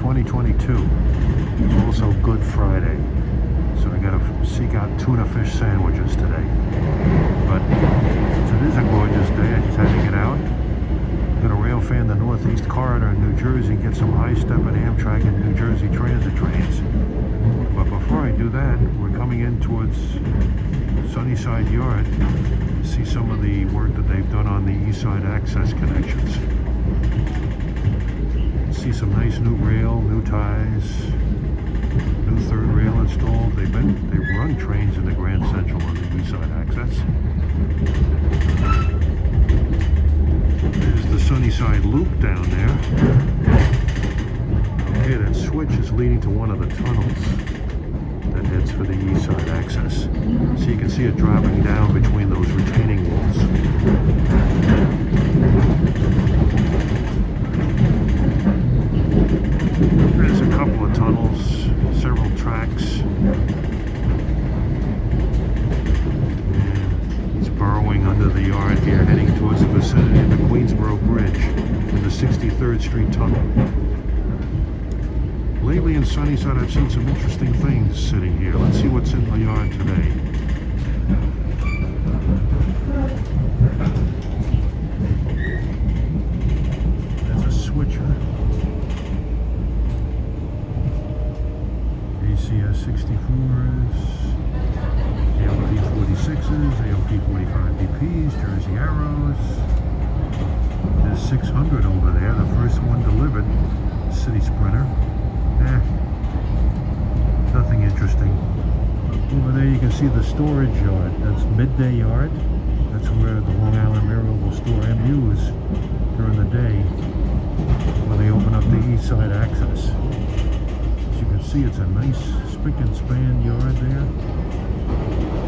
2022. Also Good Friday. So I gotta seek out tuna fish sandwiches today. But it is a gorgeous day. I just had to get out. Gonna rail fan the Northeast Corridor in New Jersey, get some high step and Amtrak and New Jersey Transit trains. But before I do that, we're coming in towards Sunnyside Yard to see some of the work that they've done on the East Side access connections. See some nice new rail, new ties, new third rail installed. They've run trains in the Grand Central on the East Side access. There's the Sunnyside Loop down there. Okay, that switch is leading to one of the tunnels that heads for the East Side access. So you can see it dropping down between those retaining walls. There's a couple of tunnels, several tracks. And it's burrowing under the yard here, heading towards the vicinity of the Queensboro Bridge and the 63rd Street Tunnel. Lately in Sunnyside, I've seen some interesting things sitting here. Let's see what's in the yard today. There's a switcher. ACS 64s, ALP 46s, ALP 45 DPs, Jersey Arrows. There's 600 over there, the first one delivered, City Sprinter. Nothing interesting. Over there you can see the storage yard. That's Midday Yard. That's where the Long Island Railroad will store MUs during the day when they open up the East Side access. As you can see, it's a nice spick and span yard there.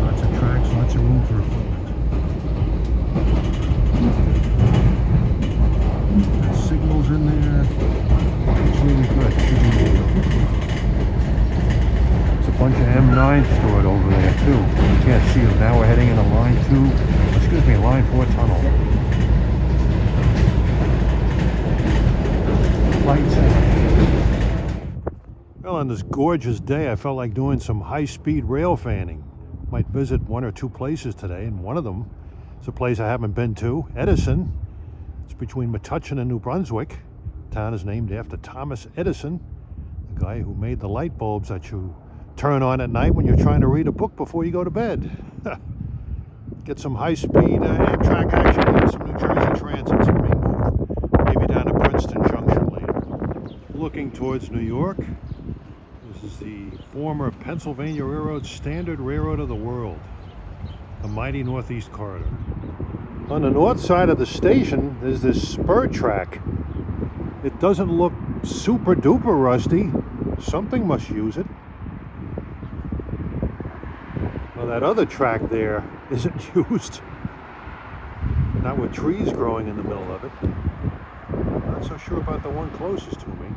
Lots of tracks, lots of room for equipment. There's signals in there. It's really good. There's a bunch of M9 stored over there too. You can't see them. Now we're heading into line 4 tunnel. Lights. Well, on this gorgeous day, I felt like doing some high-speed rail fanning. Might visit one or two places today, and one of them is a place I haven't been to, Edison. It's between Metuchen and New Brunswick. The town is named after Thomas Edison, the guy who made the light bulbs that you turn on at night when you're trying to read a book before you go to bed. Get some high-speed Amtrak action and some New Jersey Transit. So we move maybe down to Princeton Junction later. Looking towards New York. This is the former Pennsylvania Railroad's standard railroad of the world, the mighty Northeast Corridor. On the north side of the station, there's this spur track. It doesn't look super duper rusty. Something must use it. Well, that other track there isn't used. Not with trees growing in the middle of it. I'm not so sure about the one closest to me.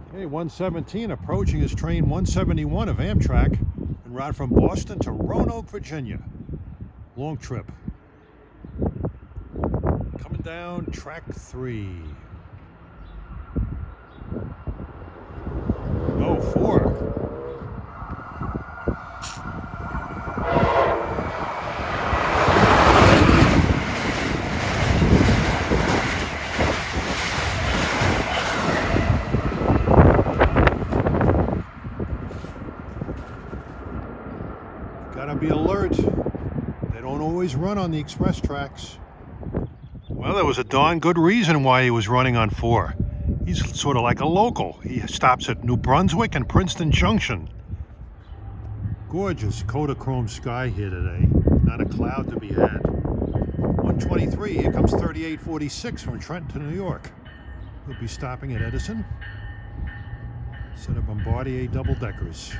Okay, 117 approaching is train 171 of Amtrak en route from Boston to Roanoke, Virginia. Long trip. Coming down track 3. Oh, 4. Gotta be alert. They don't always run on the express tracks. Well, there was a darn good reason why he was running on 4. He's sort of like a local. He stops at New Brunswick and Princeton Junction. Gorgeous Kodachrome sky here today. Not a cloud to be had. 123, here comes 3846 from Trenton to New York. We'll be stopping at Edison. Set of Bombardier double-deckers.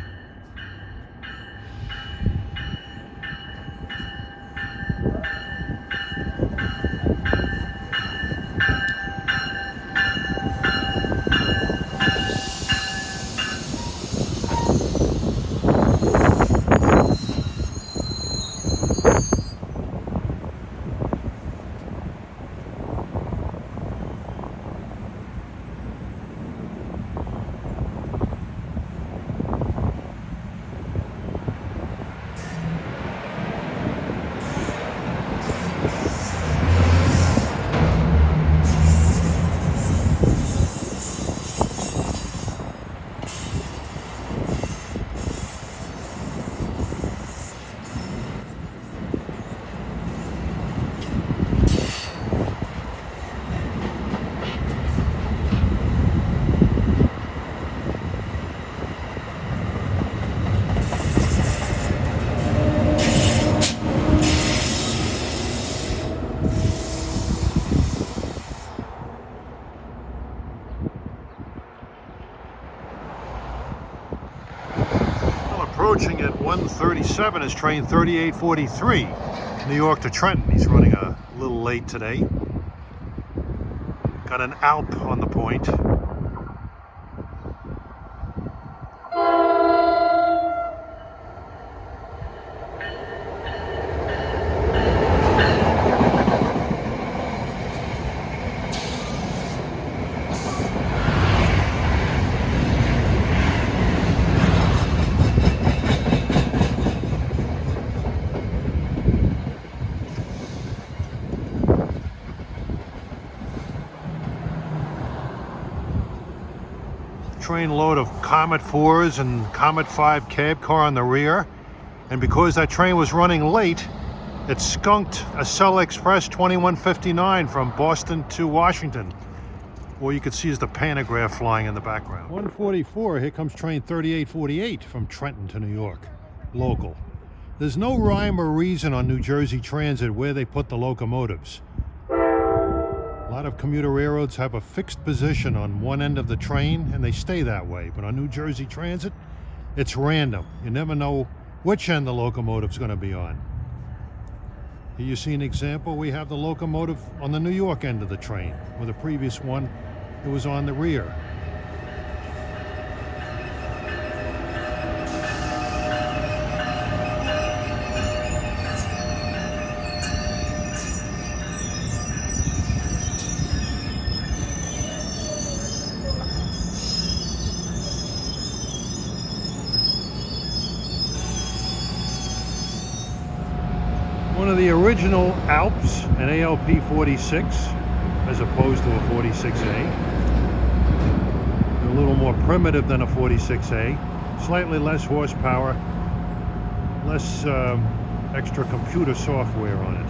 approaching at 1:37 is train 3843, New York to Trenton. He's running a little late today. Got an Alp on the point. Train load of Comet 4s and Comet 5 cab car on the rear, and because that train was running late, it skunked a Acela Express 2159 from Boston to Washington. All you could see is the pantograph flying in the background. 144, here comes train 3848 from Trenton to New York, local. There's no rhyme or reason on New Jersey Transit where they put the locomotives. A lot of commuter railroads have a fixed position on one end of the train and they stay that way. But on New Jersey Transit, it's random. You never know which end the locomotive's going to be on. Here you see an example. We have the locomotive on the New York end of the train, where the previous one, it was on the rear. One of the original Alps, an ALP 46, as opposed to a 46A. A little more primitive than a 46A, slightly less horsepower, less extra computer software on it.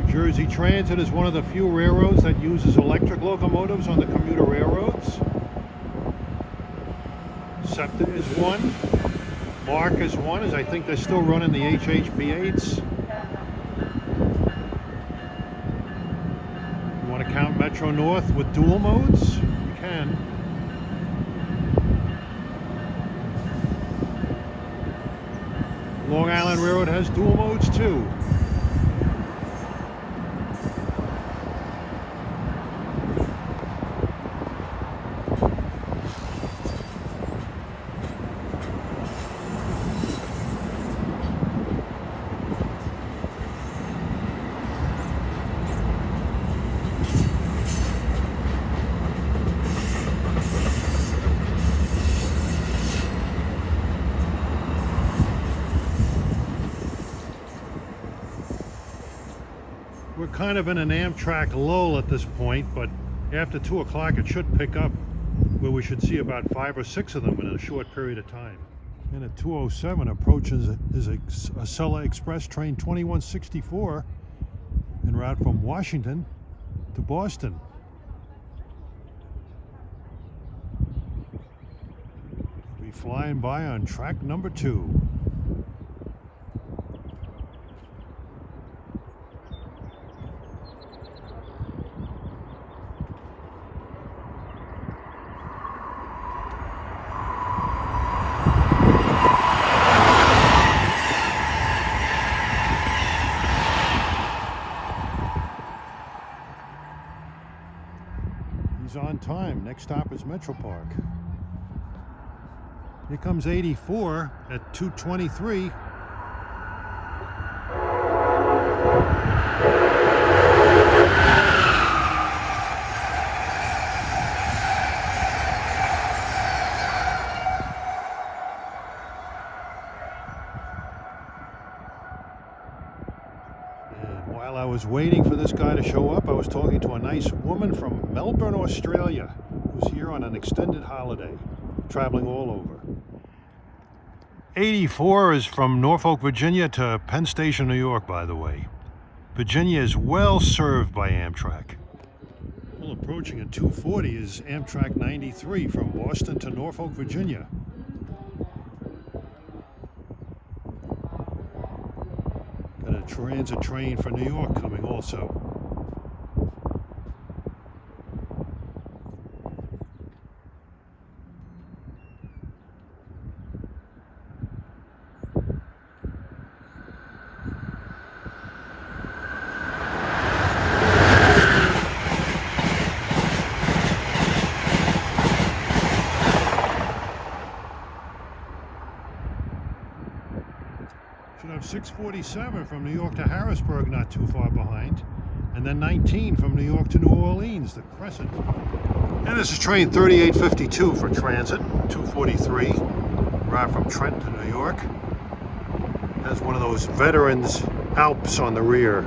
Jersey Transit is one of the few railroads that uses electric locomotives on the commuter railroads. SEPTA is one. MARC is one, as I think they're still running the HHB8s. You want to count Metro North with dual modes? You can. Long Island Railroad has dual modes too. We're kind of in an Amtrak lull at this point, but after 2 o'clock it should pick up, where we should see about 5 or 6 of them in a short period of time. And at 2:07 approaches is a Acela Express train 2164 en route from Washington to Boston. We'll be flying by on track number 2. He's on time. Next stop is Metro Park. Here comes 84 at 2:23. While I was waiting for this guy to show up, I was talking to a nice woman from Melbourne, Australia, who's here on an extended holiday, traveling all over. 84 is from Norfolk, Virginia to Penn Station, New York, by the way. Virginia is well served by Amtrak. Well, approaching at 2:40 is Amtrak 93 from Boston to Norfolk, Virginia. transit train for New York coming also. Should have 647 from New York to Harrisburg, not too far behind. And then 19 from New York to New Orleans, the Crescent. And this is train 3852 for transit, 243, right from Trenton to New York. Has one of those veterans Alps on the rear.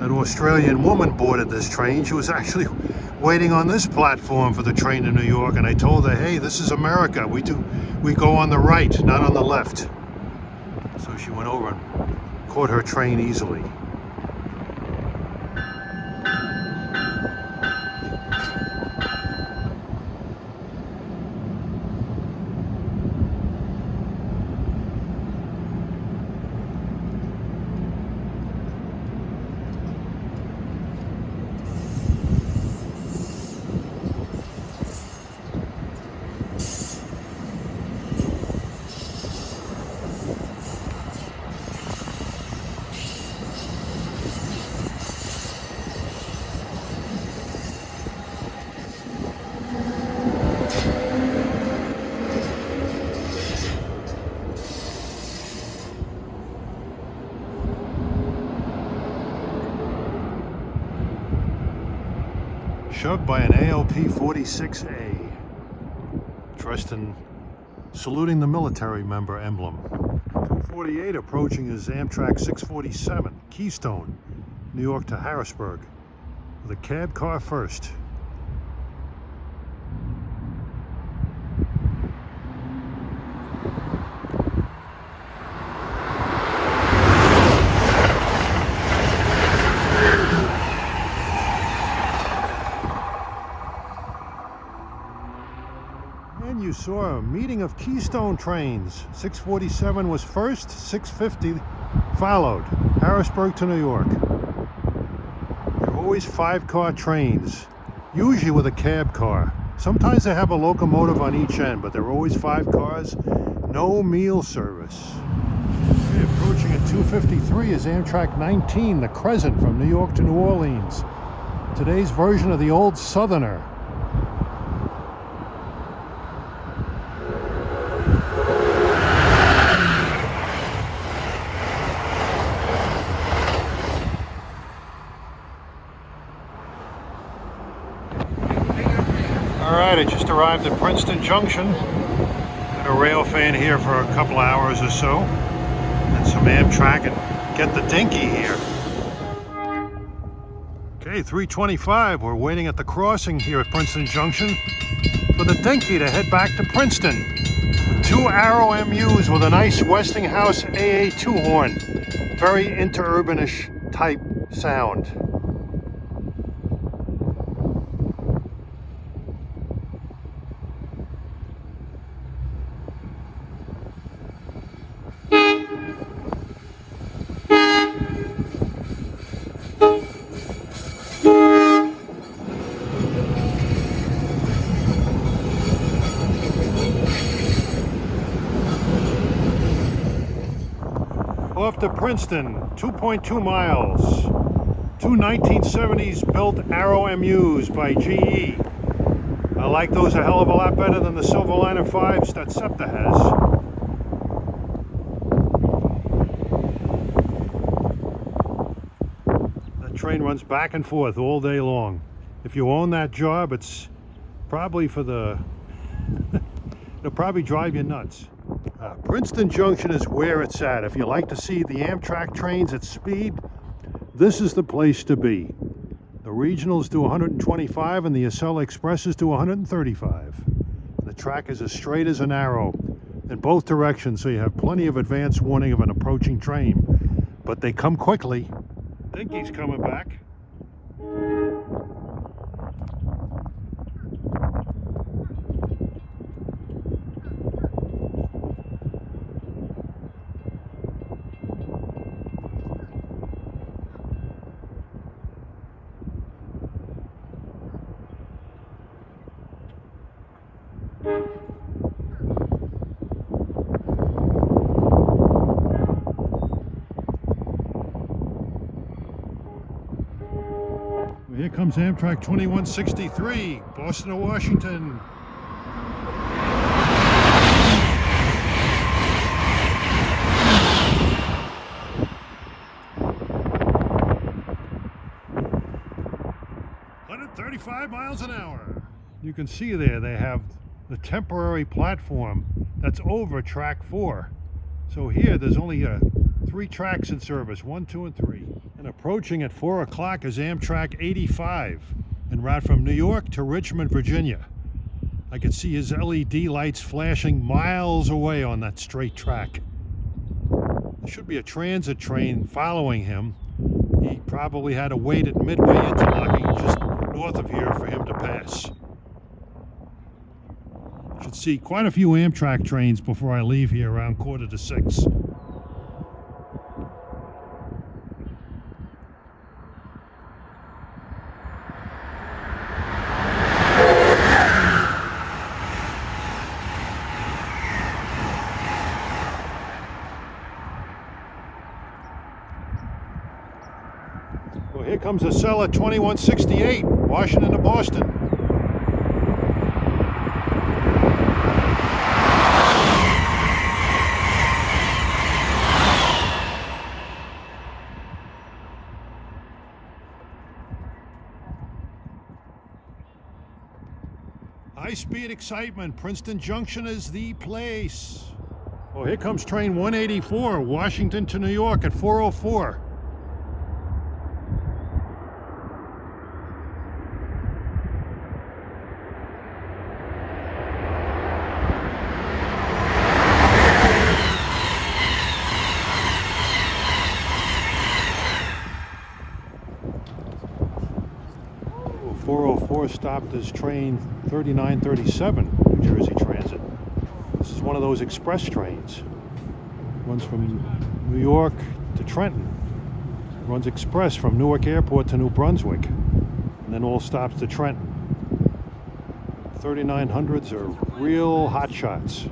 An Australian woman boarded this train. She was actually waiting on this platform for the train to New York, and I told her, hey, this is America. We go on the right, not on the left. So she went over and caught her train easily. Shoved by an ALP 46A. Dressed in saluting the military member emblem. 248 approaching is Amtrak 647, Keystone, New York to Harrisburg, with a cab car first. And you saw a meeting of Keystone trains. 647 was first, 650 followed. Harrisburg to New York. They're always 5-car trains, usually with a cab car. Sometimes they have a locomotive on each end, but they're always 5 cars, no meal service. Okay, approaching at 2:53 is Amtrak 19, the Crescent from New York to New Orleans. Today's version of the old Southerner. Alright, I just arrived at Princeton Junction. Got a rail fan here for a couple hours or so. And some Amtrak and get the dinky here. Okay, 3:25. We're waiting at the crossing here at Princeton Junction for the dinky to head back to Princeton. With 2 Arrow MUs with a nice Westinghouse AA2 horn. Very interurbanish type sound. Off to Princeton, 2.2 miles. 2 1970s built Arrow MUs by GE. I like those a hell of a lot better than the Silverliner 5s that SEPTA has. That train runs back and forth all day long. If you own that job, it's probably for the... it'll probably drive you nuts. Princeton Junction is where it's at. If you like to see the Amtrak trains at speed, this is the place to be. The regionals do 125 and the Acela Expresses do 135. And the track is as straight as an arrow in both directions, so you have plenty of advance warning of an approaching train. But they come quickly. Dinky's coming back. Here comes Amtrak 2163, Boston to Washington. Miles an hour. You can see there they have the temporary platform that's over track 4. So here there's only 3 tracks in service, 1, 2, and 3. And approaching at 4 o'clock is Amtrak 85 en route from New York to Richmond, Virginia. I can see his LED lights flashing miles away on that straight track. There should be a transit train following him. He probably had to wait at Midway Interlocking just north of here for him to pass. Should see quite a few Amtrak trains before I leave here around 5:45. Well, here comes Acela 2168, Washington to Boston. High-speed excitement. Princeton Junction is the place. Oh, here comes train 184, Washington to New York at 4:04. Oh, 4:04 stopped as train 3937, New Jersey Transit. This is one of those express trains. Runs from New York to Trenton. Runs express from Newark Airport to New Brunswick, and then all stops to Trenton. 3900s are real hot shots.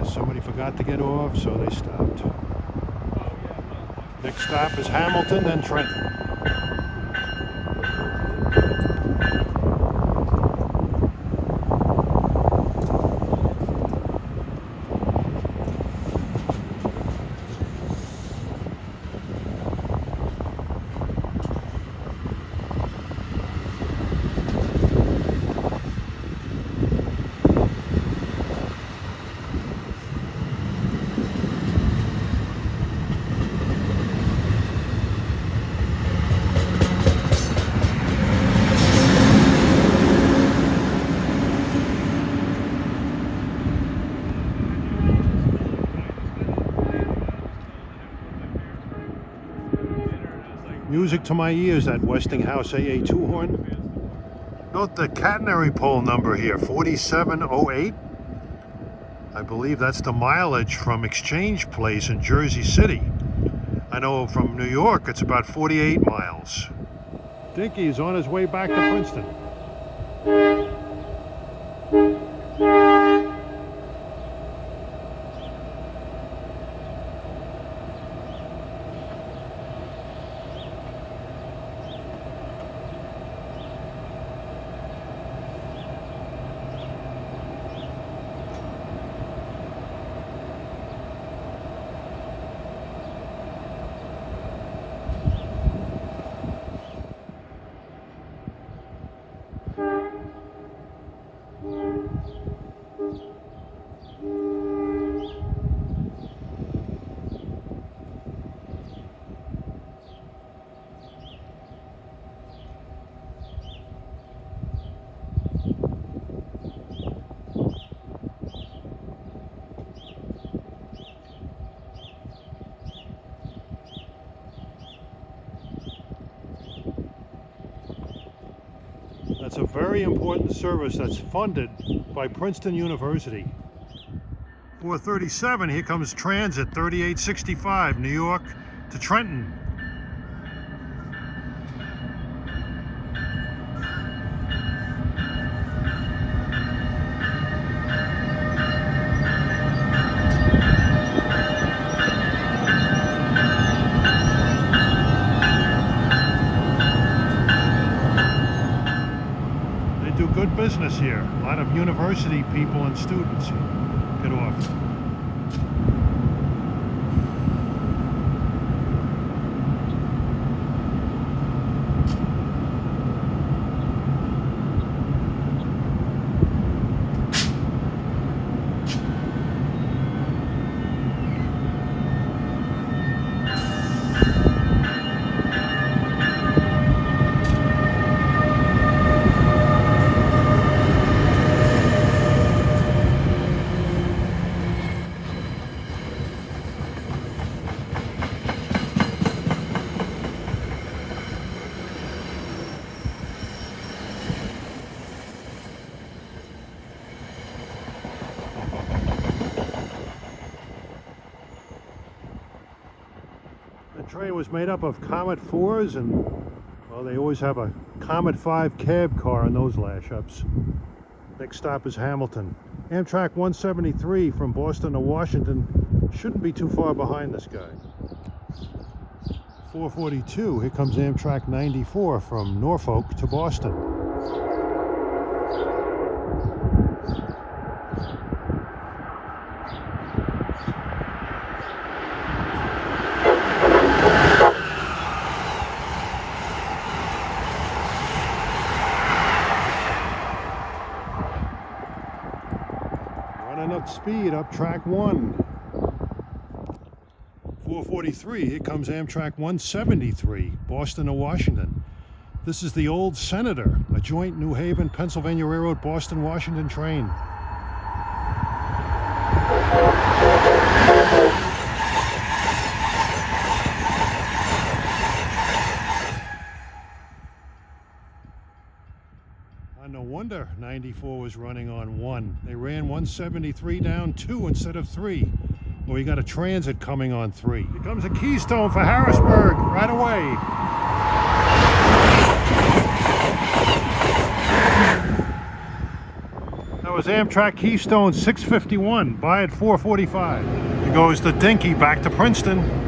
Somebody forgot to get off, so they stopped. Next stop is Hamilton, then Trenton. Music to my ears, that Westinghouse AA2 horn. Note the catenary pole number here, 4708. I believe that's the mileage from Exchange Place in Jersey City. I know from New York it's about 48 miles. Dinky is on his way back to Princeton. very important service that's funded by Princeton University. 437, here comes Transit 3865, New York to Trenton. Good business here. A lot of university people and students get off. The train was made up of Comet 4s, and well, they always have a Comet 5 cab car in those lash-ups. Next stop is Hamilton. Amtrak 173 from Boston to Washington shouldn't be too far behind this guy. 442, here comes Amtrak 94 from Norfolk to Boston. Speed up track 1. 443, here comes Amtrak 173, Boston to Washington. This is the old Senator, a joint New Haven, Pennsylvania Railroad, Boston, Washington train. No wonder 94 was running on 1. They ran 173 down 2 instead of 3. Well, you got a transit coming on 3. Here comes a Keystone for Harrisburg right away. That was Amtrak Keystone 651, by at 445. Here goes the Dinky back to Princeton.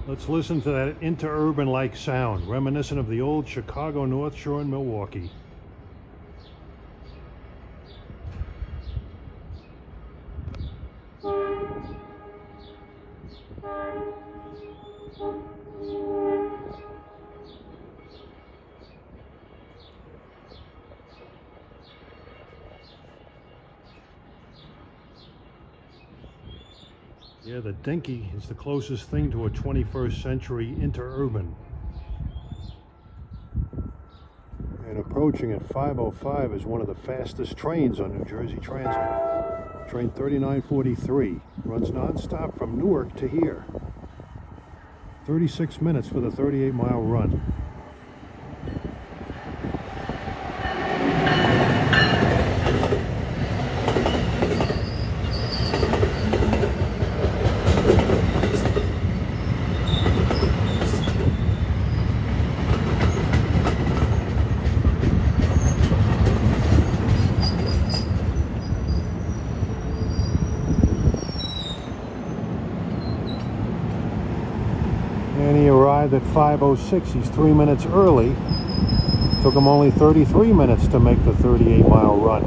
Let's listen to that interurban-like sound, reminiscent of the old Chicago North Shore in Milwaukee. Yeah, the Dinky is the closest thing to a 21st century interurban. And approaching at 5:05 is one of the fastest trains on New Jersey Transit. Train 3943 runs non-stop from Newark to here. 36 minutes for the 38-mile run. And he arrived at 5:06. He's 3 minutes early. Took him only 33 minutes to make the 38-mile run.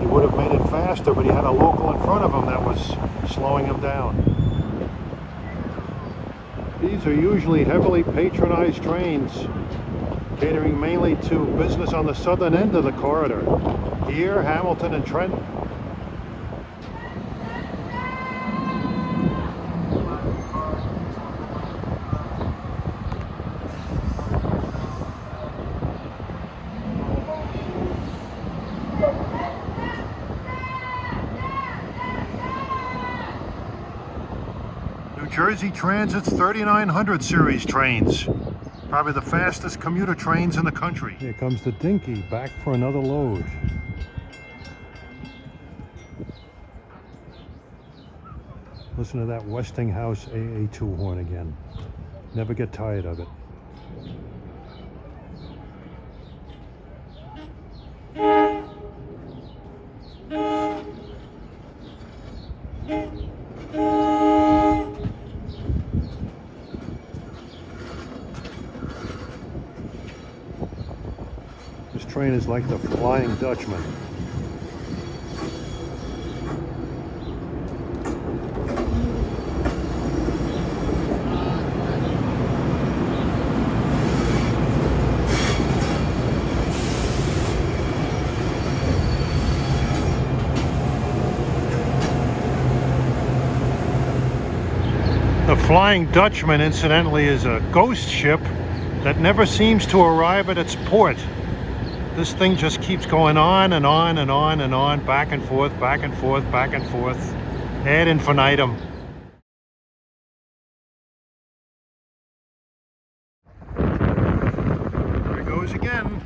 He would have made it faster, but he had a local in front of him that was slowing him down. These are usually heavily patronized trains, catering mainly to business on the southern end of the corridor. Here, Hamilton and Trenton. Jersey Transit's 3900 series trains. Probably the fastest commuter trains in the country. Here comes the Dinky back for another load. Listen to that Westinghouse AA2 horn again. Never get tired of it. This train is like the Flying Dutchman. The Flying Dutchman, incidentally, is a ghost ship that never seems to arrive at its port. This thing just keeps going on and on and on and on, back and forth, back and forth, back and forth, ad infinitum. There it goes again.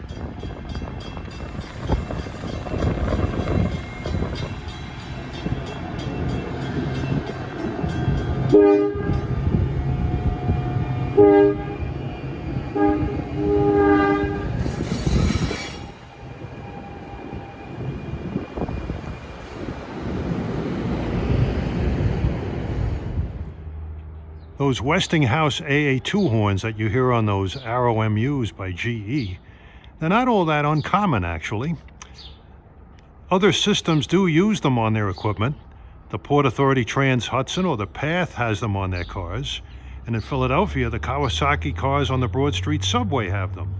Those Westinghouse AA2 horns that you hear on those Arrow MUs by GE, they're not all that uncommon, actually. Other systems do use them on their equipment. The Port Authority Trans Hudson or the Path has them on their cars. And in Philadelphia, the Kawasaki cars on the Broad Street subway have them.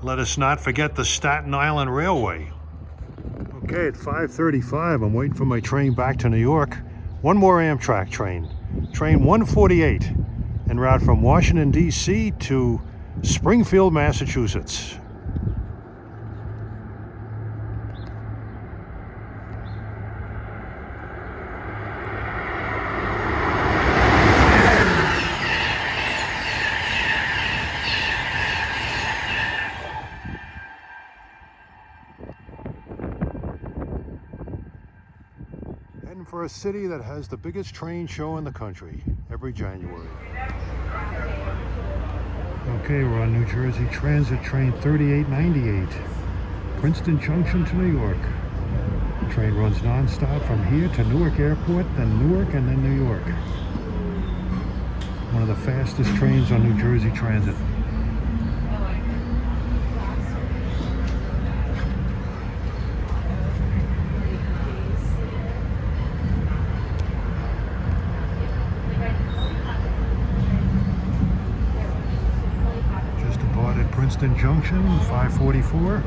Let us not forget the Staten Island Railway. Okay, at 5:35, I'm waiting for my train back to New York. One more Amtrak train. Train 148, en route from Washington, D.C. to Springfield, Massachusetts. Heading for a city that has the biggest train show in the country every January. Okay, we're on New Jersey Transit train 3898, Princeton Junction to New York. The train runs non-stop from here to Newark Airport, then Newark, and then New York. One of the fastest trains on New Jersey Transit. Princeton Junction, 544.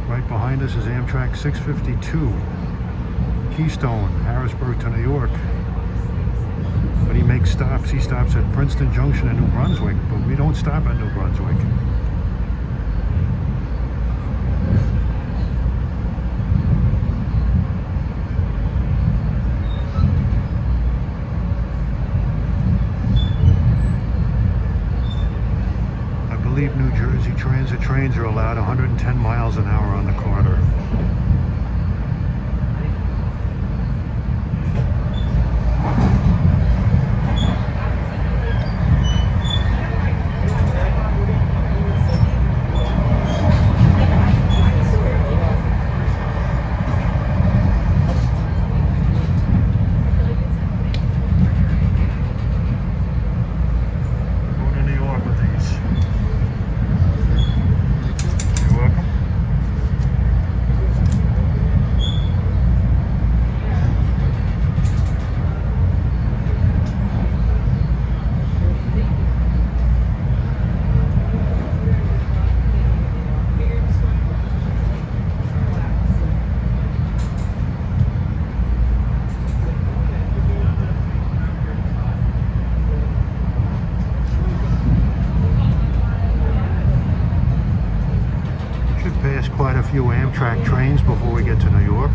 Right behind us is Amtrak 652. Keystone, Harrisburg to New York. But he makes stops. He stops at Princeton Junction in New Brunswick, but we don't stop at New Brunswick. I believe New Jersey Transit trains are allowed 110 miles an hour on the corridor. Quite a few Amtrak trains before we get to New York.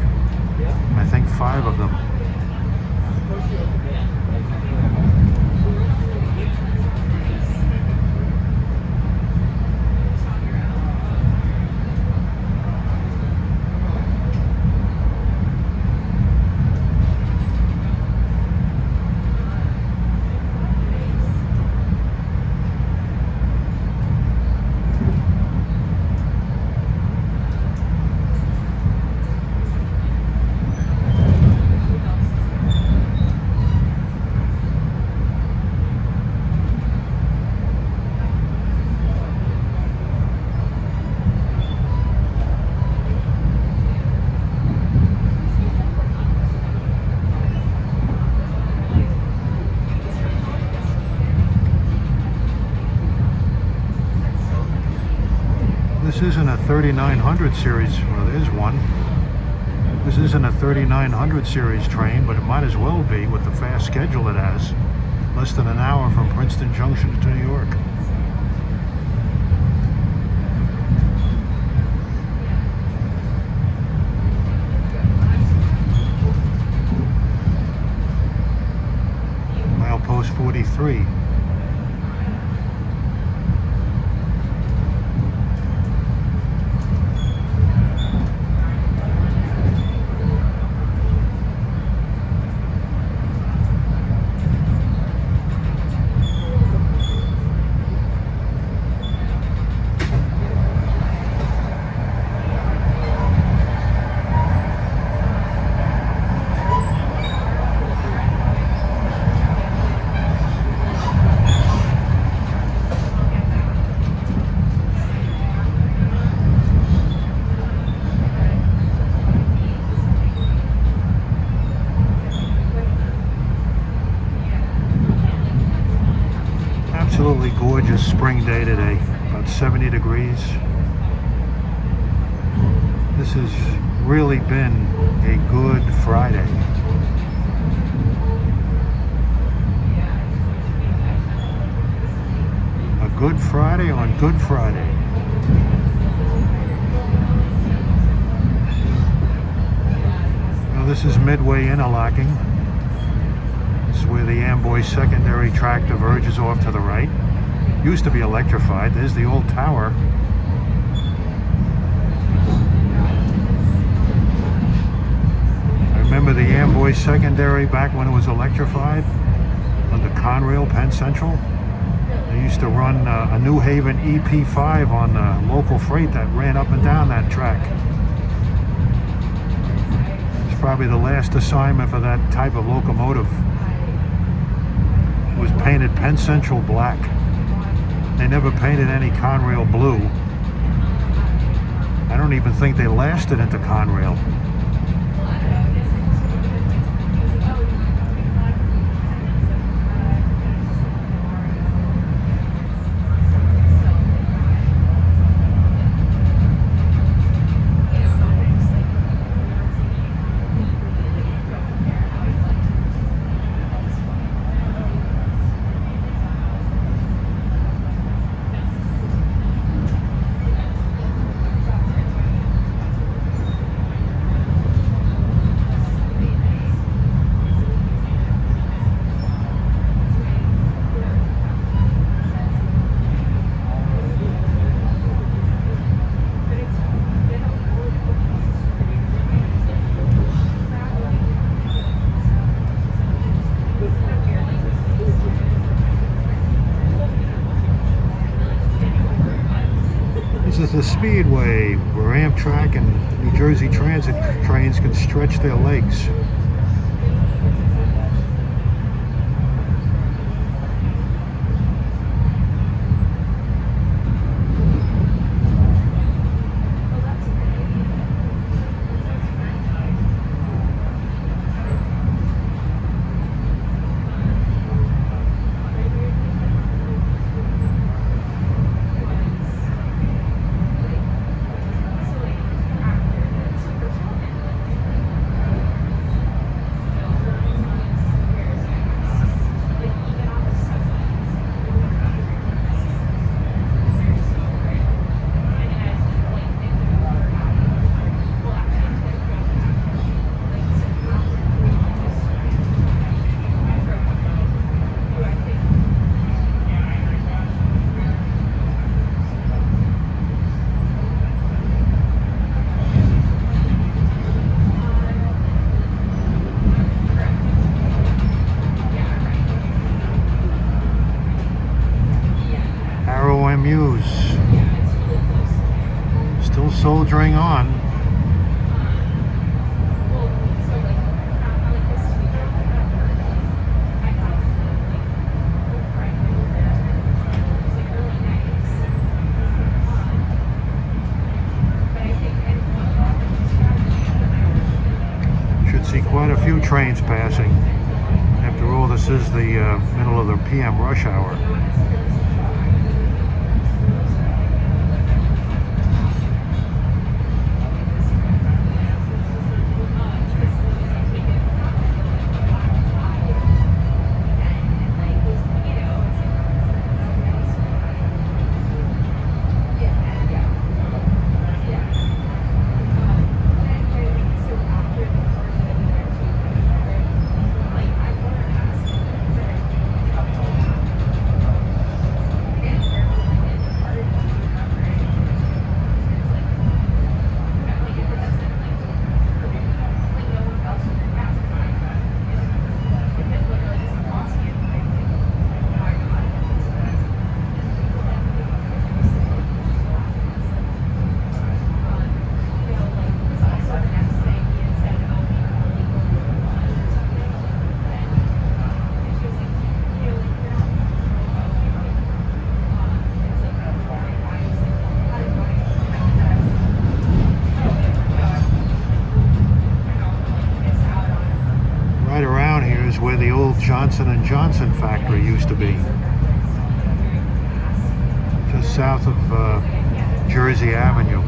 I think 5 of them. This isn't a 3900 series. Well, there's one. This isn't a 3900 series train, but it might as well be with the fast schedule it has. Less than an hour from Princeton Junction to New York. Milepost 43. Absolutely gorgeous spring day today, about 70 degrees. This has really been a good Friday. A good Friday on Good Friday. Now this is Midway Interlocking. Where the Amboy secondary track diverges off to the right. Used to be electrified. There's the old tower. I remember the Amboy secondary back when it was electrified on the Conrail, Penn Central. They used to run a New Haven EP5 on local freight that ran up and down that track. It's probably the last assignment for that type of locomotive. Was painted Penn Central black. They never painted any Conrail blue. I don't even think they lasted into Conrail. This is the Speedway, where Amtrak and New Jersey Transit trains can stretch their legs. Still soldiering on. Should see quite a few trains passing. After all, this is the middle of the PM rush hour. Johnson & Johnson factory used to be. Just south of Jersey Avenue.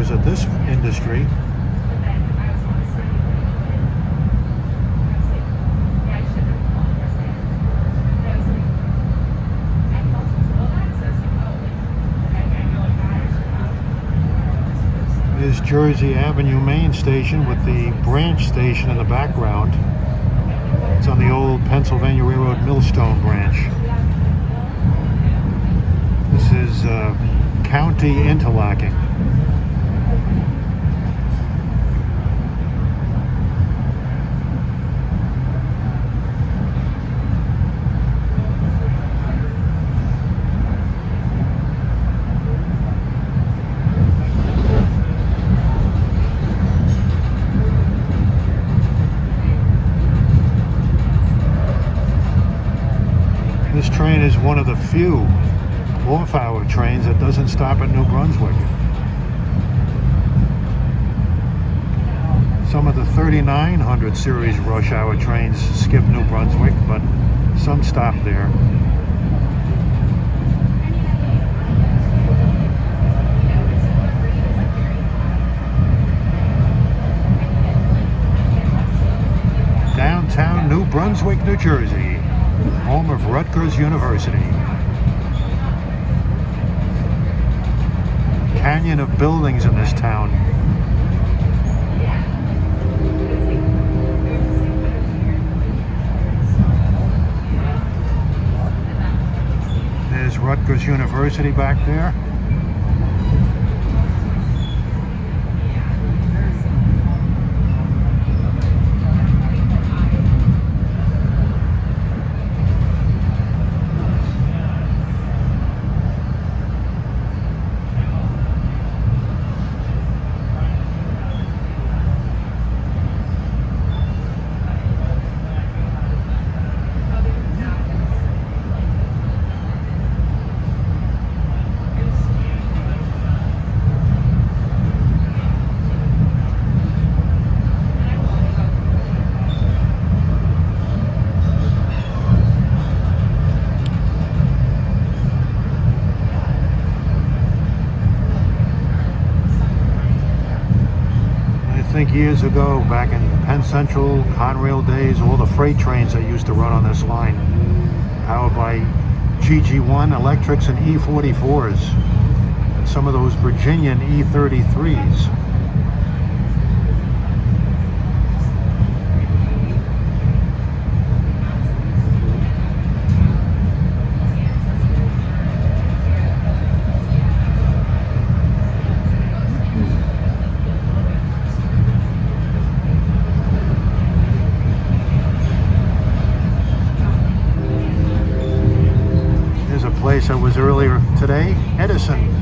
At this industry. Is Jersey Avenue main station with the branch station in the background. It's on the old Pennsylvania Railroad Millstone branch. This is County Interlocking. This train is one of the few off-hour trains that doesn't stop at New Brunswick. Some of the 3900 series rush hour trains skip New Brunswick, but some stop there. Downtown New Brunswick, New Jersey, home of Rutgers University. Canyon of buildings in this town. There's Rutgers University back there. I think years ago, back in Penn Central, Conrail days, all the freight trains that used to run on this line, powered by GG1 electrics and E44s, and some of those Virginian E33s. Place I was earlier today, Edison.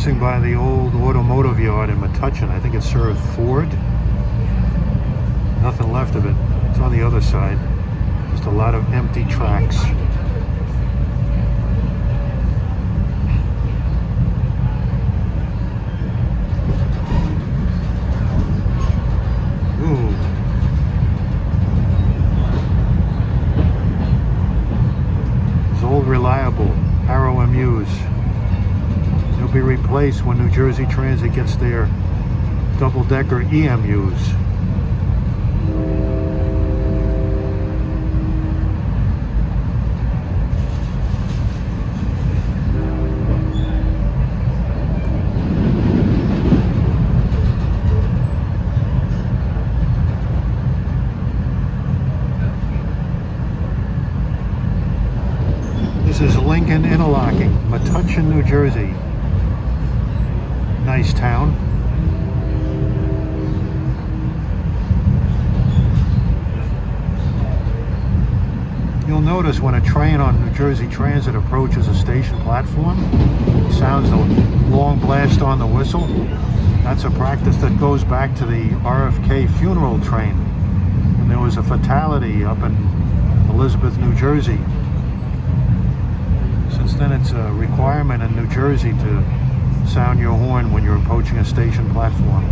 passing by the old automotive yard in Metuchen. I think it served Ford. Nothing left of it. It's on the other side. Just a lot of empty tracks. Ooh. It's old reliable Arrow MUs. They'll be replaced when New Jersey Transit gets their double-decker EMUs. This is Lincoln Interlocking, Metuchen, New Jersey. Nice town. You'll notice when a train on New Jersey Transit approaches a station platform, it sounds a long blast on the whistle. That's a practice that goes back to the RFK funeral train, when there was a fatality up in Elizabeth, New Jersey. Since then, it's a requirement in New Jersey to sound your horn when you're approaching a station platform.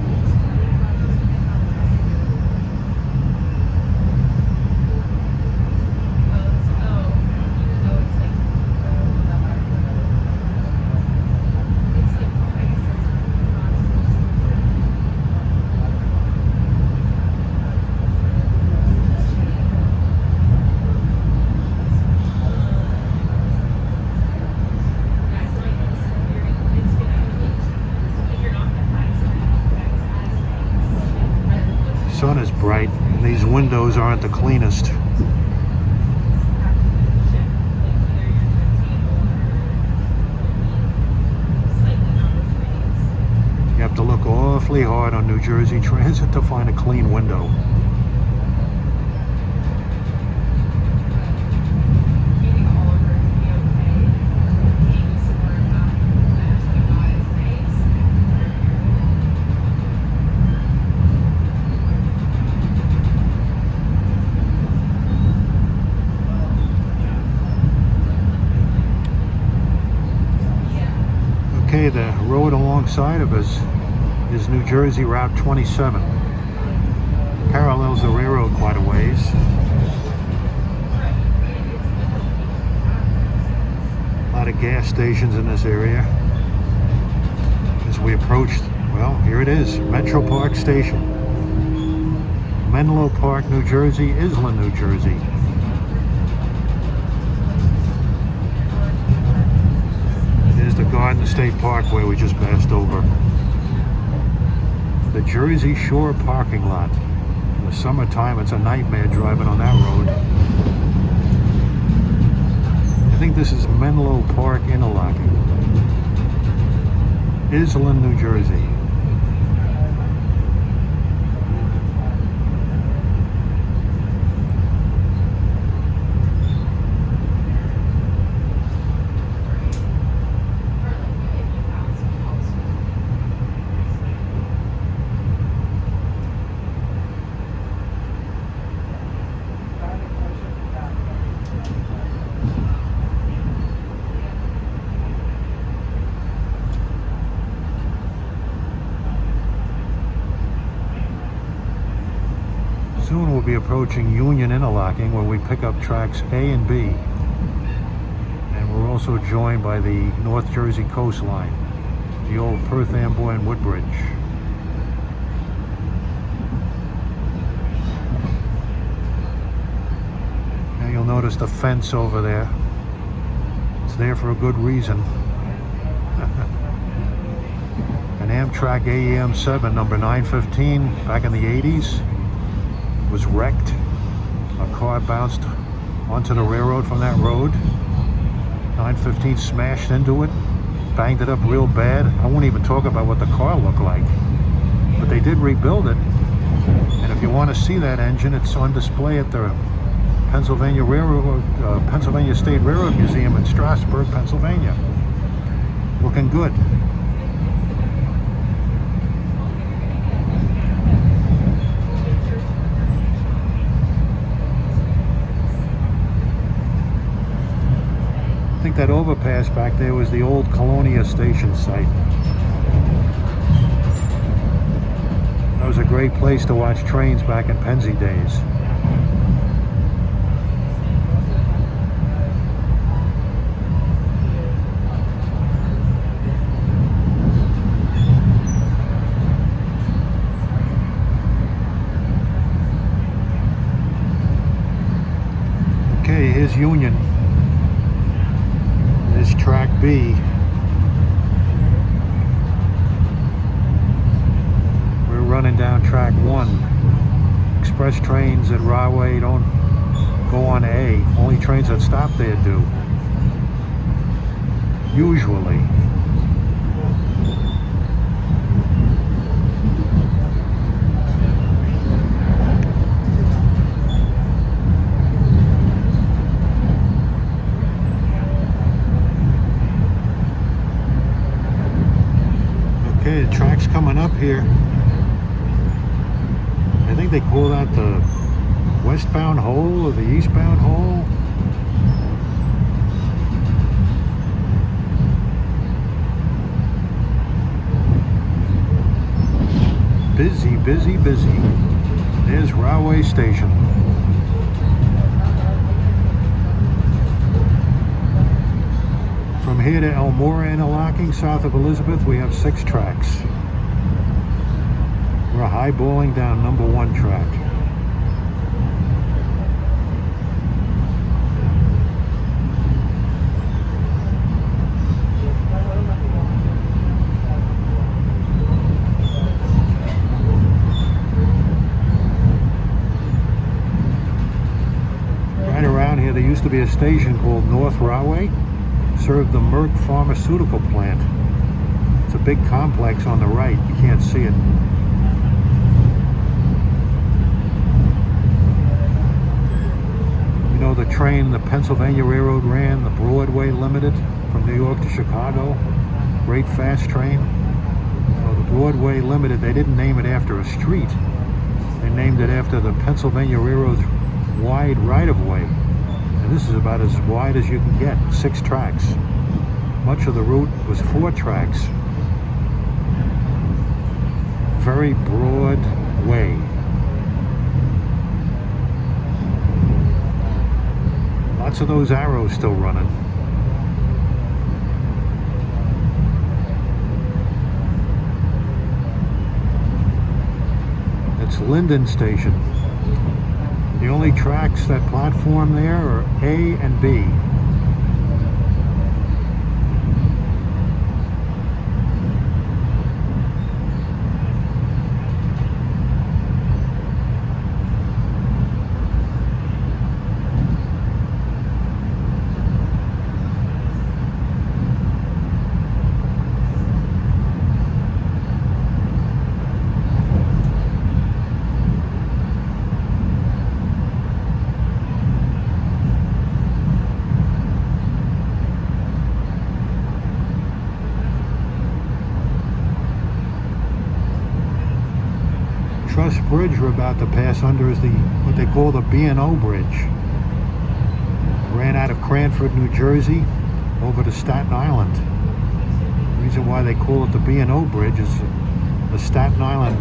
Sun is bright and these windows aren't the cleanest. You have to look awfully hard on New Jersey Transit to find a clean window. Okay, the road alongside of us is New Jersey Route 27. Parallels the railroad quite a ways. A lot of gas stations in this area. As we approached, well, here it is, Metro Park Station. Menlo Park, New Jersey, Island, New Jersey. The Garden State Parkway we just passed over. The Jersey Shore parking lot. In the summertime, it's a nightmare driving on that road. I think this is Menlo Park Interlocking. Island, New Jersey. Soon we'll be approaching Union Interlocking, where we pick up tracks A and B. And we're also joined by the North Jersey coastline, the old Perth Amboy and Woodbridge. Now you'll notice the fence over there. It's there for a good reason. An Amtrak AEM 7 number 915 back in the 80s. Was wrecked. A car bounced onto the railroad from that road. 915 smashed into it, banged it up real bad. I won't even talk about what the car looked like. But they did rebuild it. And if you want to see that engine, it's on display at the Pennsylvania State Railroad Museum in Strasburg, Pennsylvania. Looking good. think that overpass back there was the old Colonia station site. That was a great place to watch trains back in Pennsy days. Okay, here's Union. There's track B. We're running down track 1. Express trains at Rahway don't go on A. Only trains that stop there do. Usually. Okay, the track's coming up here. I think they call that the westbound hole or the eastbound hole. Busy, busy, busy. There's Rahway Station. From here to Elmora Interlocking, south of Elizabeth, we have 6 tracks. We're highballing down number 1 track. Right around here, there used to be a station called North Rahway. Served the Merck pharmaceutical plant. It's a big complex on the right. You can't see it. You know the train the Pennsylvania Railroad ran, the Broadway Limited from New York to Chicago? Great fast train. Well, the Broadway Limited, they didn't name it after a street. They named it after the Pennsylvania Railroad's wide right-of-way. This is about as wide as you can get, 6 tracks. Much of the route was 4 tracks. Very broad way. Lots of those arrows still running. That's Linden Station. The only tracks that platform there are A and B. Bridge we're about to pass under is what they call the B&O Bridge. Ran out of Cranford, New Jersey, over to Staten Island. The reason why they call it the B&O Bridge is the Staten Island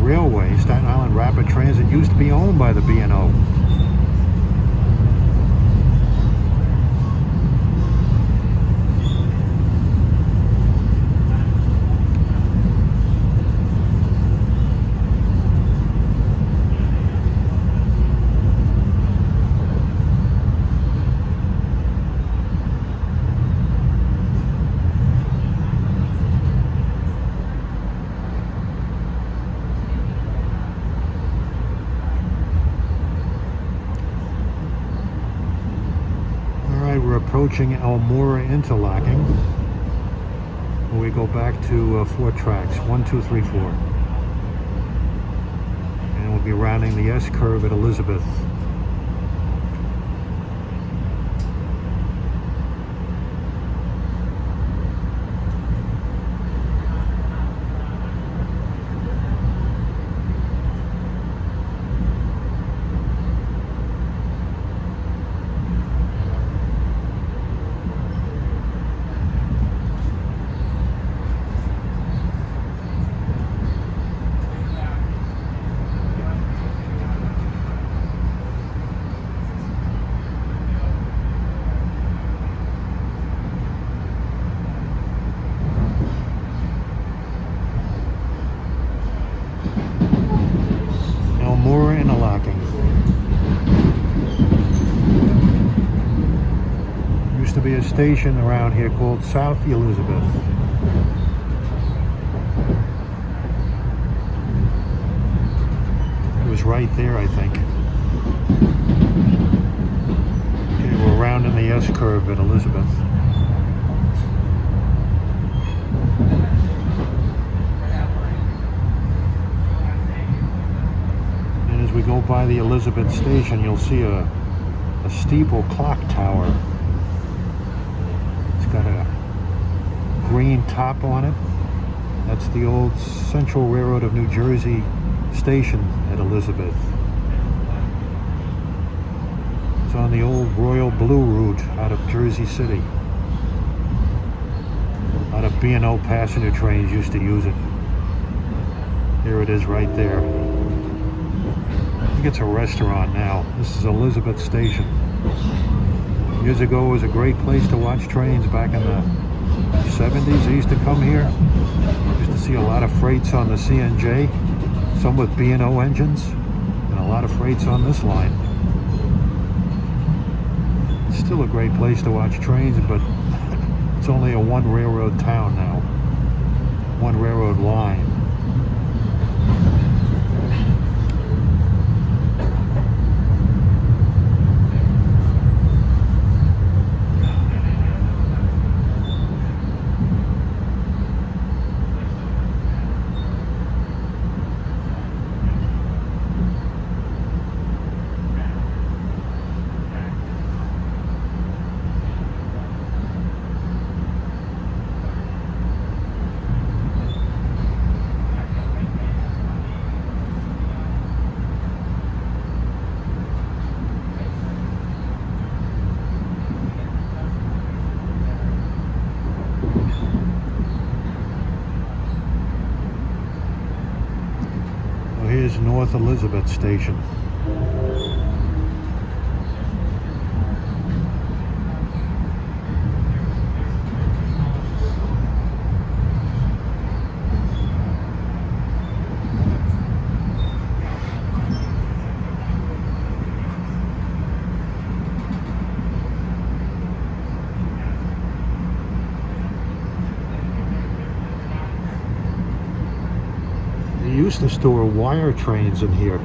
Railway, Staten Island Rapid Transit, used to be owned by the B&O. We're approaching Elmora Interlocking, where we go back to 4 tracks, 1, 2, 3, 4. And we'll be rounding the S-curve at Elizabeth. station around here called South Elizabeth. It was right there, I think. Okay, we're rounding the S-curve at Elizabeth. And as we go by the Elizabeth station, you'll see a steeple clock tower. It's got a green top on it. That's the old Central Railroad of New Jersey station at Elizabeth. It's on the old Royal Blue route out of Jersey City. A lot of B&O passenger trains used to use it. Here it is right there. I think it's a restaurant now. This is Elizabeth Station. Years ago, it was a great place to watch trains back in the 70s. I used to come here. Used to see a lot of freights on the CNJ, some with B&O engines, and a lot of freights on this line. It's still a great place to watch trains, but it's only a one railroad town now. One railroad line. Here's North Elizabeth Station. They used to store wire trains in here.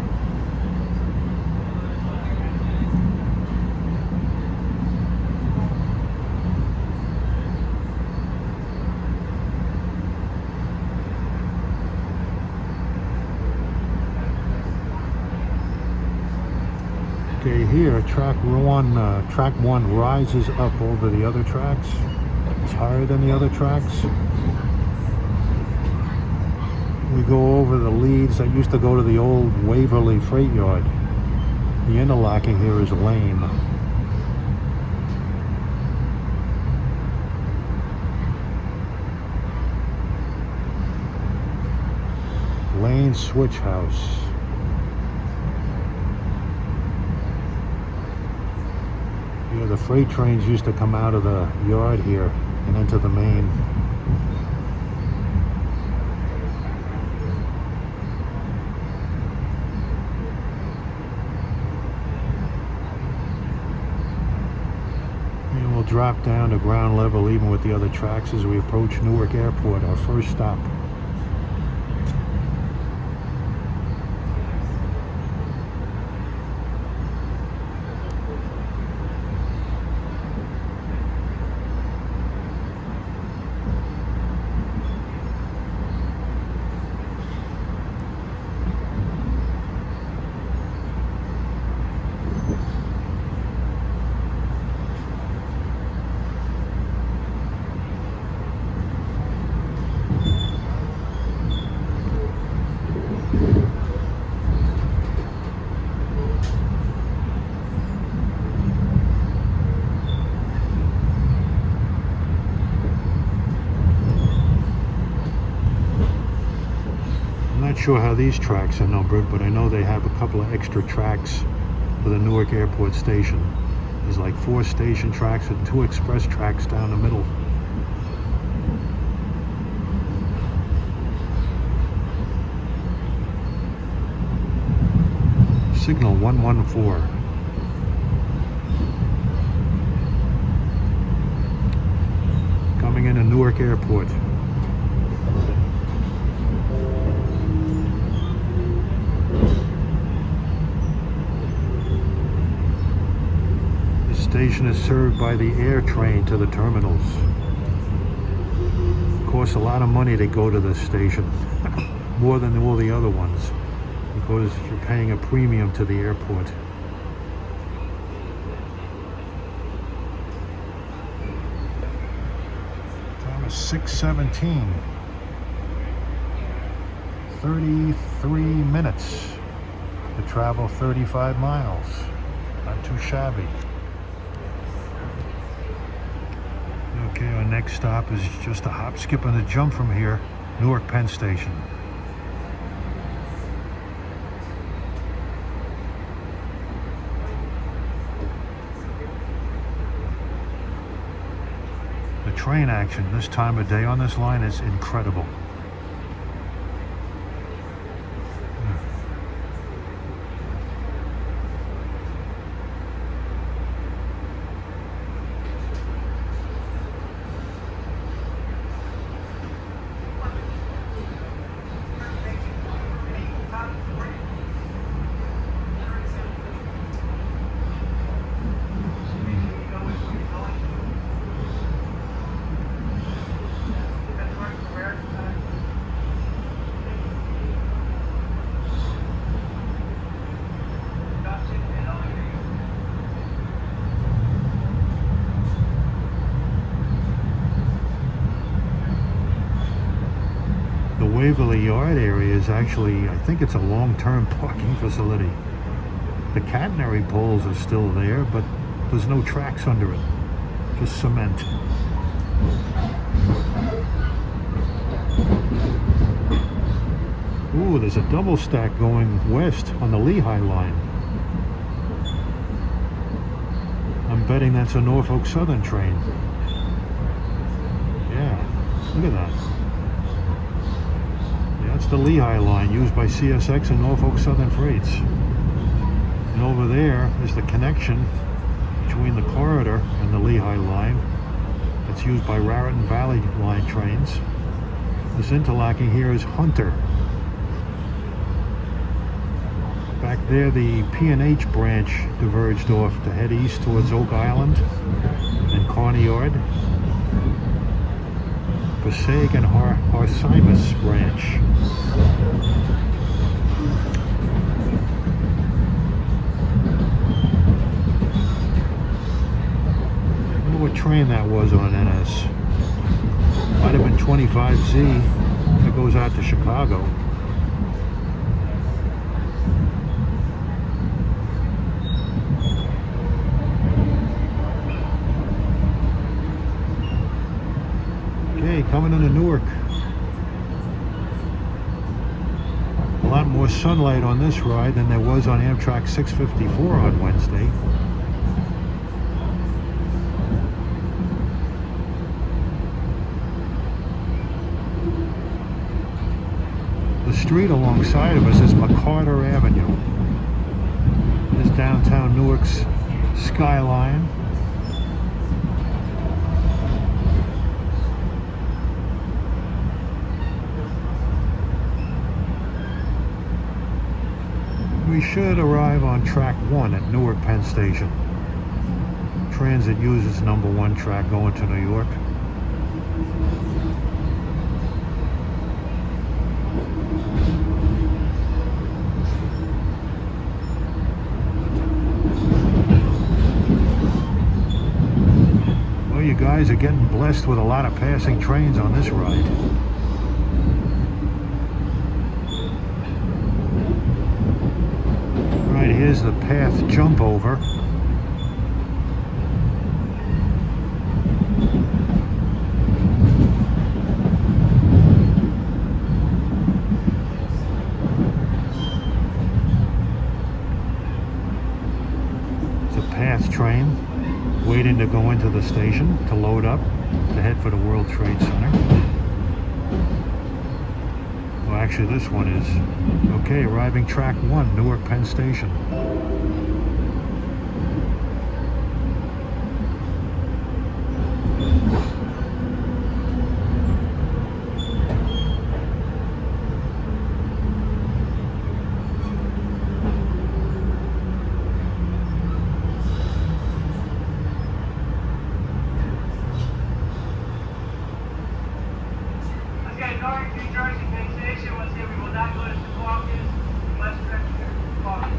Okay, here track one rises up over the other tracks. It's higher than the other tracks. We go over the leads that used to go to the old Waverly Freight Yard. The interlocking here is lame. Lane Switch House. Yeah, the freight trains used to come out of the yard here and into the main. We'll drop down to ground level even with the other tracks as we approach Newark Airport, our first stop. Not sure how these tracks are numbered, but I know they have a couple of extra tracks for the Newark Airport station. There's like 4 station tracks and 2 express tracks down the middle. Signal 114. Newark Airport. The station is served by the air train to the terminals. It costs a lot of money to go to this station, more than all the other ones, because you're paying a premium to the airport. Time is 6:17. 33 minutes to travel 35 miles. Not too shabby. Okay, our next stop is just a hop, skip, and a jump from here, Newark Penn Station. The train action this time of day on this line is incredible. Waverly Yard area is actually, I think it's a long-term parking facility. The catenary poles are still there, but there's no tracks under it, just cement. Ooh, there's a double stack going west on the Lehigh line. I'm betting that's a Norfolk Southern train. Yeah, look at that. That's the Lehigh line used by CSX and Norfolk Southern Freights. And over there is the connection between the corridor and the Lehigh line that's used by Raritan Valley line trains. This interlocking here is Hunter. Back there the P&H branch diverged off to head east towards Oak Island and Kearney Yard. Passaic and Harsimus branch. I wonder what train that was on NS. Might have been 25Z that goes out to Chicago. Okay, coming into Newark. A lot more sunlight on this ride than there was on Amtrak 654 on Wednesday. The street alongside of us is MacArthur Avenue. This is downtown Newark's skyline. We should arrive on track 1 at Newark Penn Station. Transit uses number 1 track going to New York. Well, you guys are getting blessed with a lot of passing trains on this ride. Here's the path jump over. It's a path train waiting to go into the station to load up to head for the World Trade Center. Well, actually this one is. Okay, arriving track 1, Newark Penn Station. Newark, New Jersey, Penn Station. Once again, we will not go to Secaucus unless directed to Secaucus.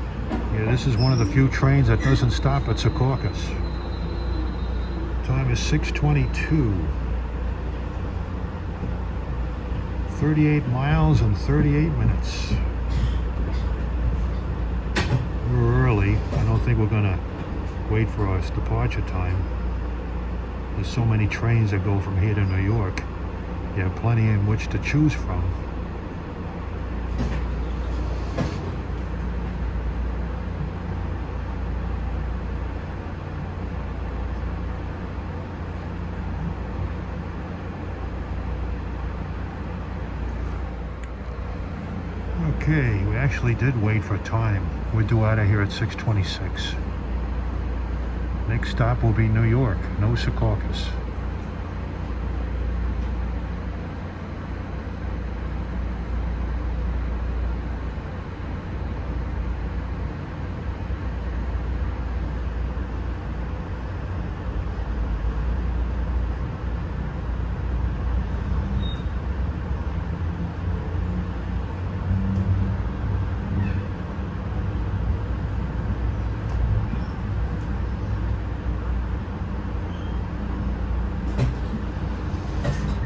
Yeah, this is one of the few trains that doesn't stop at Secaucus. Time is 6:22. 38 miles and 38 minutes. We're early. I don't think we're gonna wait for our departure time. There's so many trains that go from here to New York. You have plenty in which to choose from. Okay, we actually did wait for time. We're due out of here at 6:26. Next stop will be New York, no Secaucus.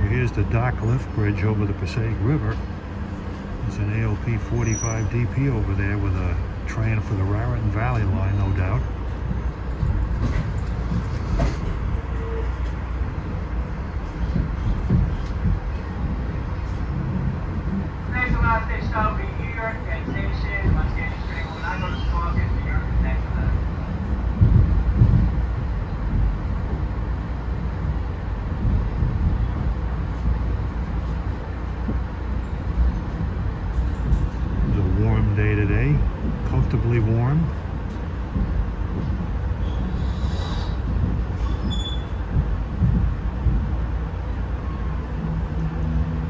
Here's the dock lift bridge over the Passaic River. There's an ALP 45 DP over there with a train for the Raritan Valley line, no doubt. Next to last station stop will be New York, Penn Station. Once again, this train will not go to Secaucus. New York is next to that. Day today, comfortably warm.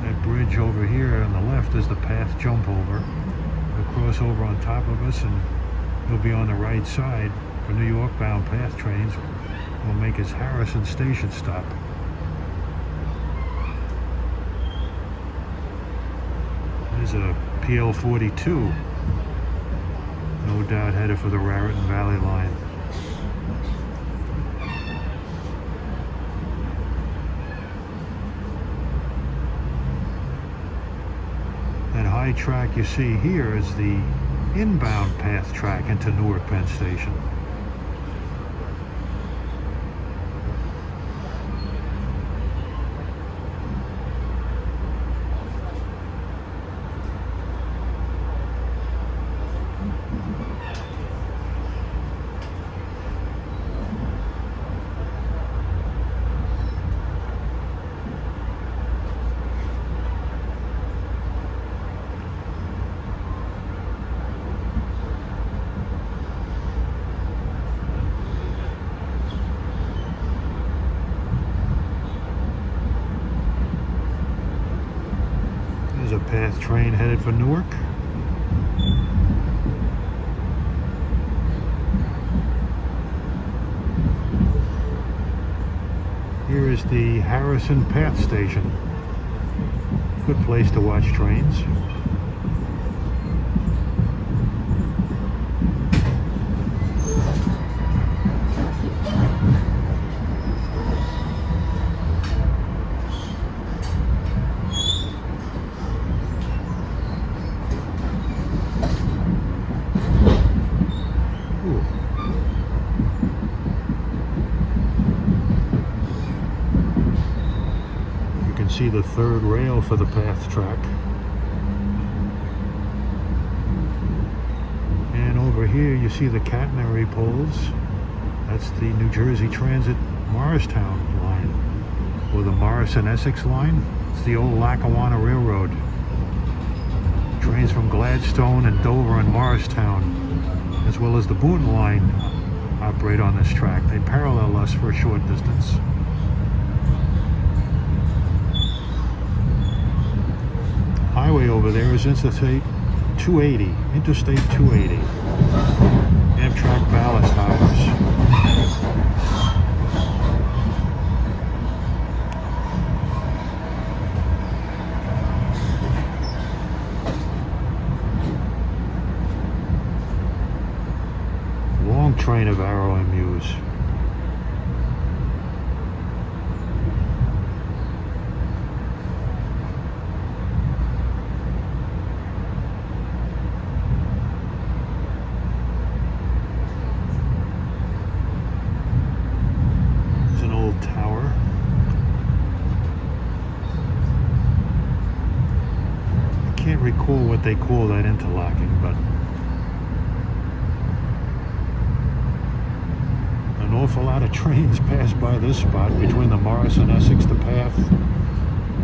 That bridge over here on the left is the path jump over. He'll cross over on top of us and he'll be on the right side for New York bound path trains. We'll make his Harrison Station stop. There's a PL-42. No doubt headed for the Raritan Valley line. That high track you see here is the inbound path track into Newark Penn Station. A path train headed for Newark. Here is the Harrison Path Station. Good place to watch trains. See the third rail for the path track. And over here you see the catenary poles. That's the New Jersey Transit Morristown line, or the Morrison-Essex line. It's the old Lackawanna Railroad. Trains from Gladstone and Dover and Morristown, as well as the Boonton line, operate on this track. They parallel us for a short distance. Highway over there is Interstate 280. Interstate 280. Amtrak ballast hours. train of Arrow MUs. There's an old tower. I can't recall what they call that interlocking, but an awful lot of trains pass by this spot between the Morris and Essex, the Path,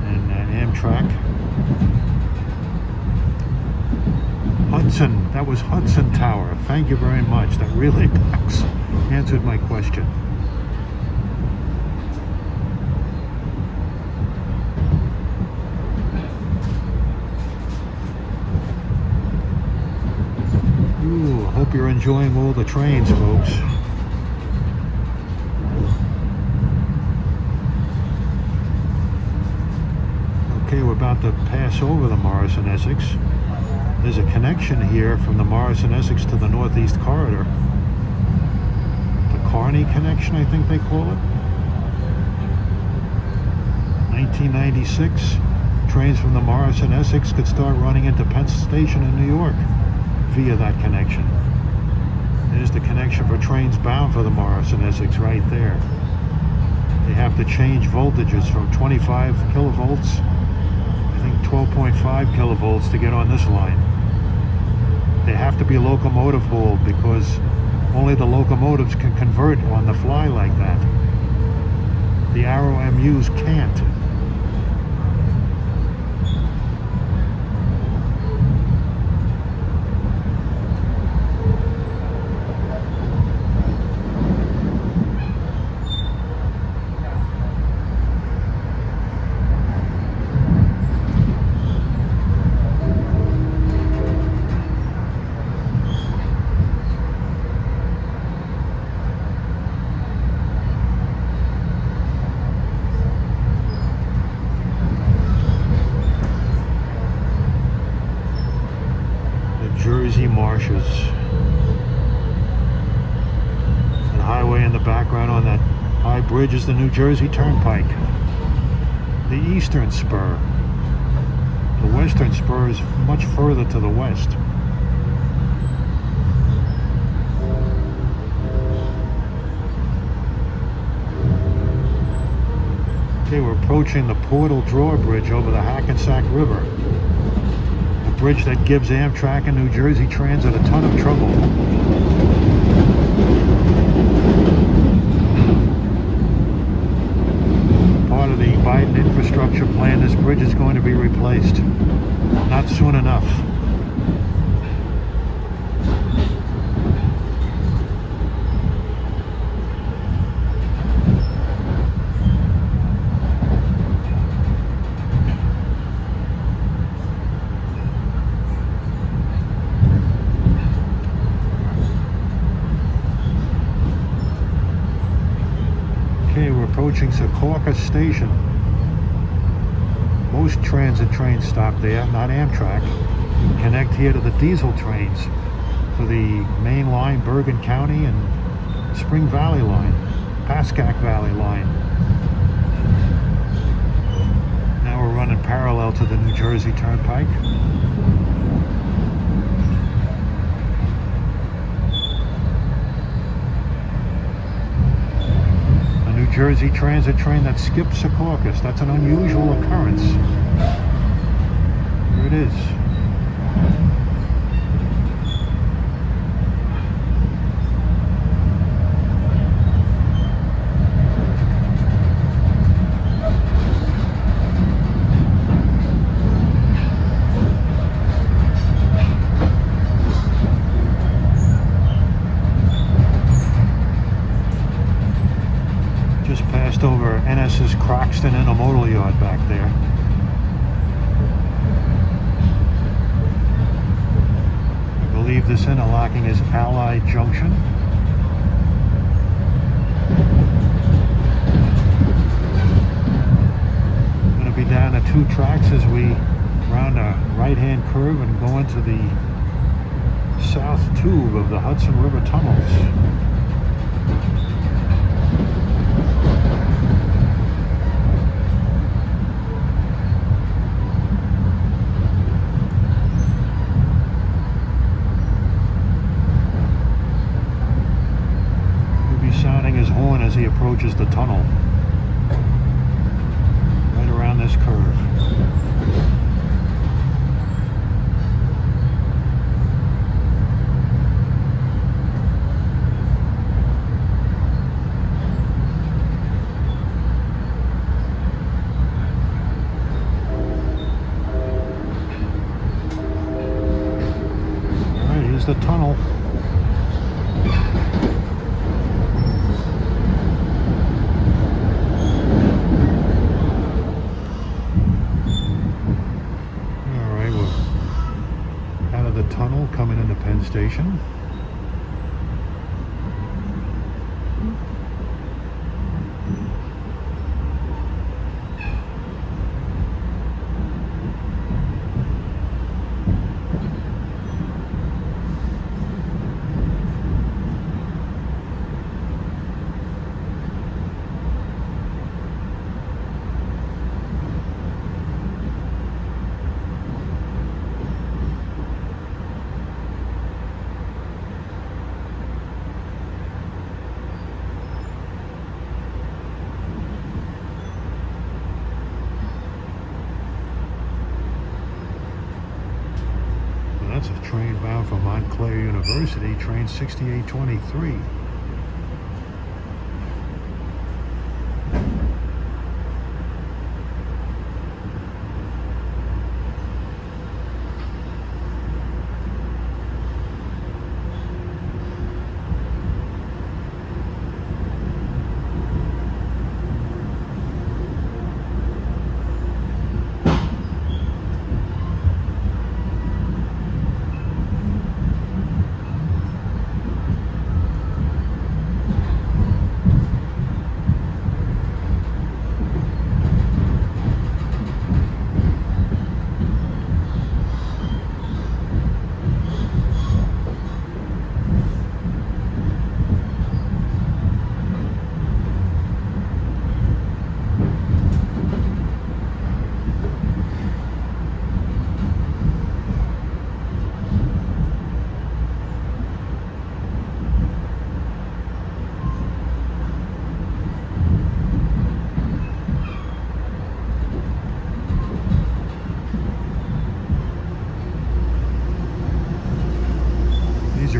and Amtrak. Hudson, that was Hudson Tower. Thank you very much. That really answered my question. Ooh, hope you're enjoying all the trains, folks. Okay, we're about to pass over the Morris and Essex. There's a connection here from the Morris and Essex to the Northeast Corridor. The Kearney connection, I think they call it. 1996, trains from the Morris and Essex could start running into Penn Station in New York via that connection. There's the connection for trains bound for the Morris and Essex right there. They have to change voltages from 25 kilovolts, I think 12.5 kilovolts to get on this line. They have to be locomotive hauled because only the locomotives can convert on the fly like that. The Arrow MUs can't. Jersey marshes. The highway in the background on that high bridge is the New Jersey Turnpike. The eastern spur. The western spur is much further to the west. Okay, we're approaching the Portal Drawbridge over the Hackensack River. Bridge that gives Amtrak and New Jersey Transit a ton of trouble. Part of the Biden infrastructure plan, this bridge is going to be replaced. Not soon enough. Approaching Secaucus Station. Most transit trains stop there, not Amtrak. Connect here to the diesel trains for the main line, Bergen County and Spring Valley line, Pascack Valley line. Now we're running parallel to the New Jersey Turnpike. New Jersey Transit train that skips Secaucus. That's an unusual occurrence. Here it is. Over NS's Croxton Intermodal Yard back there. I believe this interlocking is Allied Junction. Going to be down to 2 tracks as we round a right-hand curve and go into the south tube of the Hudson River tunnels. His horn as he approaches the tunnel right around this curve. All right, here's the tunnel. Tunnel coming into Penn Station. That's a train bound for Montclair University, train 6823.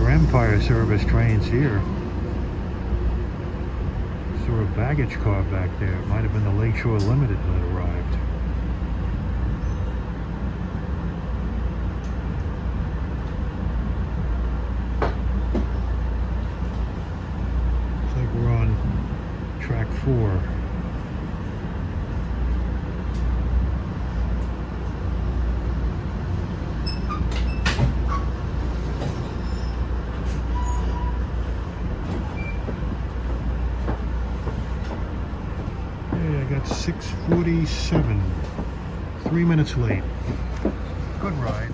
Empire service trains here. Saw a baggage car back there. It might have been the Lakeshore Limited when it arrived. Looks like we're on track 4. I got 6:47, 3 minutes late. Good ride.